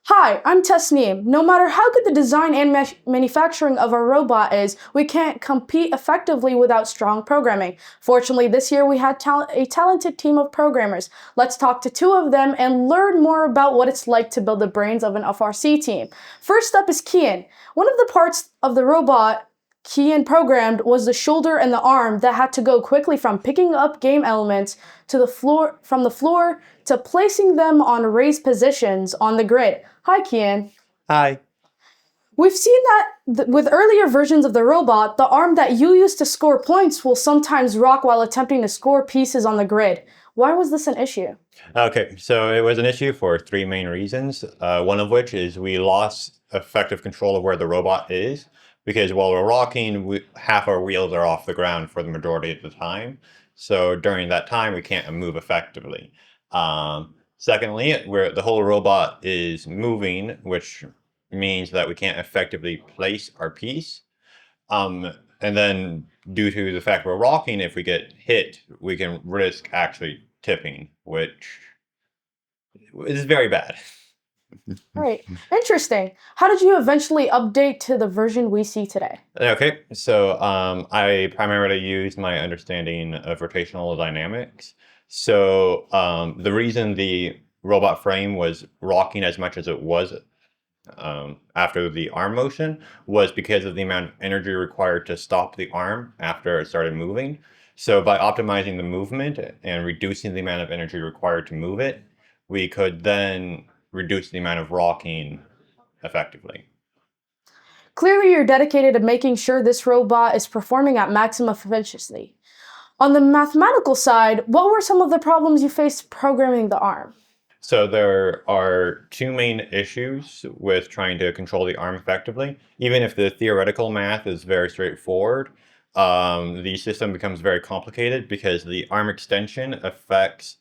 Hi, I'm Tasneem. No matter how good the design and manufacturing of our robot is, we can't compete effectively without strong programming. Fortunately, this year we had a talented team of programmers. Let's talk to two of them and learn more about what it's like to build the brains of an FRC team. First up is Kian. One of the parts of the robot Kian programmed was the shoulder and the arm that had to go quickly from picking up game elements to the floor to placing them on raised positions on the grid. Hi, Kian. Hi. We've seen that with earlier versions of the robot, the arm that you use to score points will sometimes rock while attempting to score pieces on the grid. Why was this an issue? Okay, so it was an issue for three main reasons. One of which is we lost effective control of where the robot is because while we're rocking, half our wheels are off the ground for the majority of the time. So during that time, we can't move effectively. Secondly, where the whole robot is moving, which means that we can't effectively place our piece. And then due to the fact we're rocking, if we get hit, we can risk actually tipping, which is very bad. Right. Interesting. How did you eventually update to the version we see today? Okay, so I primarily use my understanding of rotational dynamics. So the reason the robot frame was rocking as much as it was after the arm motion was because of the amount of energy required to stop the arm after it started moving. So by optimizing the movement and reducing the amount of energy required to move it, we could then reduce the amount of rocking effectively. Clearly, you're dedicated to making sure this robot is performing at maximum efficiency. On the mathematical side, what were some of the problems you faced programming the arm? So there are two main issues with trying to control the arm effectively. Even if the theoretical math is very straightforward, the system becomes very complicated because the arm extension affects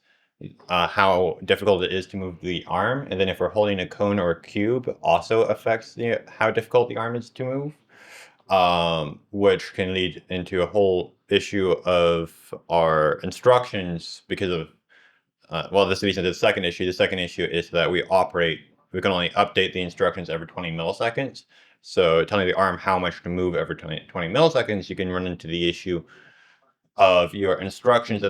how difficult it is to move the arm. And then if we're holding a cone or a cube, also affects how difficult the arm is to move, which can lead into a whole issue of our instructions because of well, this leads into the second issue. The second issue is that we can only update the instructions every 20 milliseconds. So telling the arm how much to move every 20 milliseconds, you can run into the issue of your instructions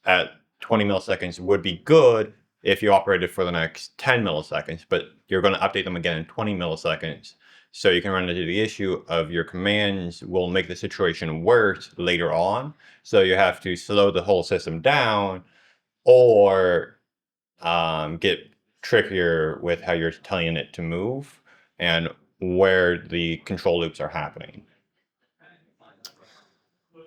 at 20 milliseconds would be good if you operated for the next 10 milliseconds, but you're going to update them again in 20 milliseconds. So you can run into the issue of your commands will make the situation worse later on. So you have to slow the whole system down or get trickier with how you're telling it to move and where the control loops are happening.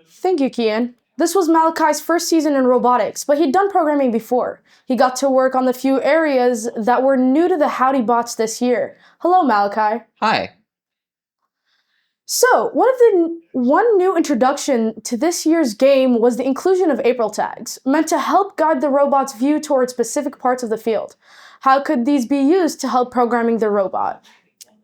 Thank you, Kian. This was Malachi's first season in robotics, but he'd done programming before. He got to work on the few areas that were new to the Howdy bots this year. Hello, Malachi. Hi. So, one new introduction to this year's game was the inclusion of April tags, meant to help guide the robot's view towards specific parts of the field. How could these be used to help programming the robot?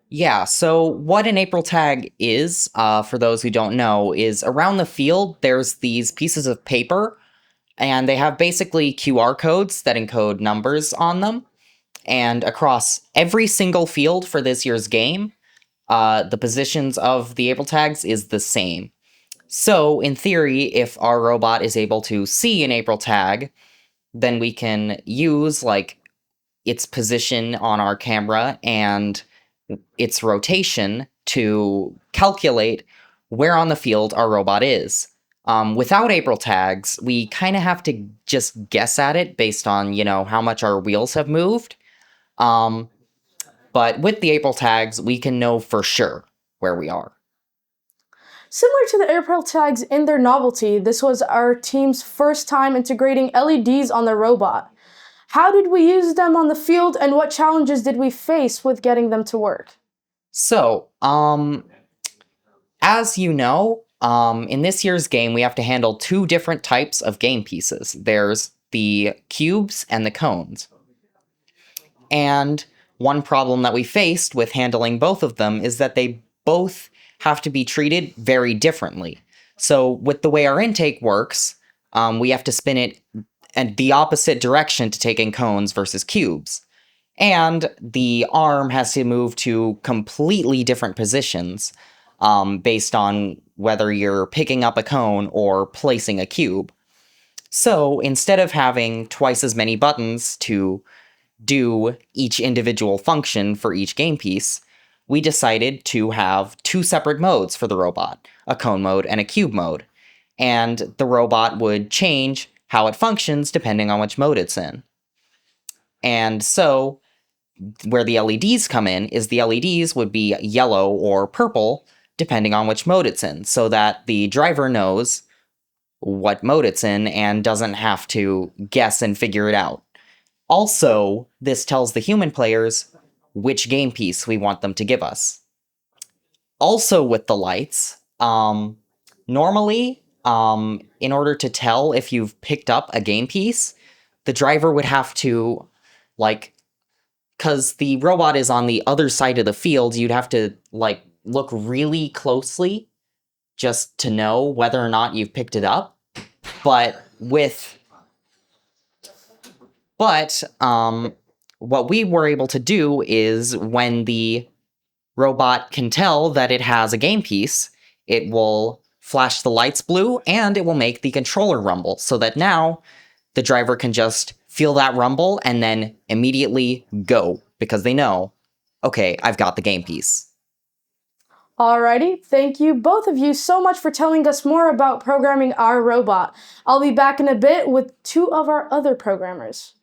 Yeah, so what an April tag is, for those who don't know, is around the field, there's these pieces of paper, and they have basically QR codes that encode numbers on them. And across every single field for this year's game, the positions of the April tags is the same. So, in theory, if our robot is able to see an April tag, then we can use, like, its position on our camera and its rotation to calculate where on the field our robot is. Without April tags, we kind of have to just guess at it based on, how much our wheels have moved. But with the April tags, we can know for sure where we are. Similar to the April tags in their novelty, this was our team's first time integrating LEDs on the robot. How did we use them on the field, and what challenges did we face with getting them to work? So, as you know, in this year's game, we have to handle two different types of game pieces. There's the cubes and the cones. And one problem that we faced with handling both of them is that they both have to be treated very differently. So with the way our intake works, we have to spin it in the opposite direction to take in cones versus cubes. And the arm has to move to completely different positions based on whether you're picking up a cone or placing a cube. So instead of having twice as many buttons to do each individual function for each game piece, we decided to have two separate modes for the robot, a cone mode and a cube mode. And the robot would change how it functions depending on which mode it's in. And so, where the LEDs come in is the LEDs would be yellow or purple depending on which mode it's in, so that the driver knows what mode it's in and doesn't have to guess and figure it out. Also, this tells the human players which game piece we want them to give us. Also with the lights, normally, in order to tell if you've picked up a game piece, the driver would have to, because the robot is on the other side of the field, you'd have to, look really closely just to know whether or not you've picked it up. But what we were able to do is when the robot can tell that it has a game piece, it will flash the lights blue and it will make the controller rumble so that now the driver can just feel that rumble and then immediately go because they know, okay, I've got the game piece. Alrighty, thank you both of you so much for telling us more about programming our robot. I'll be back in a bit with two of our other programmers.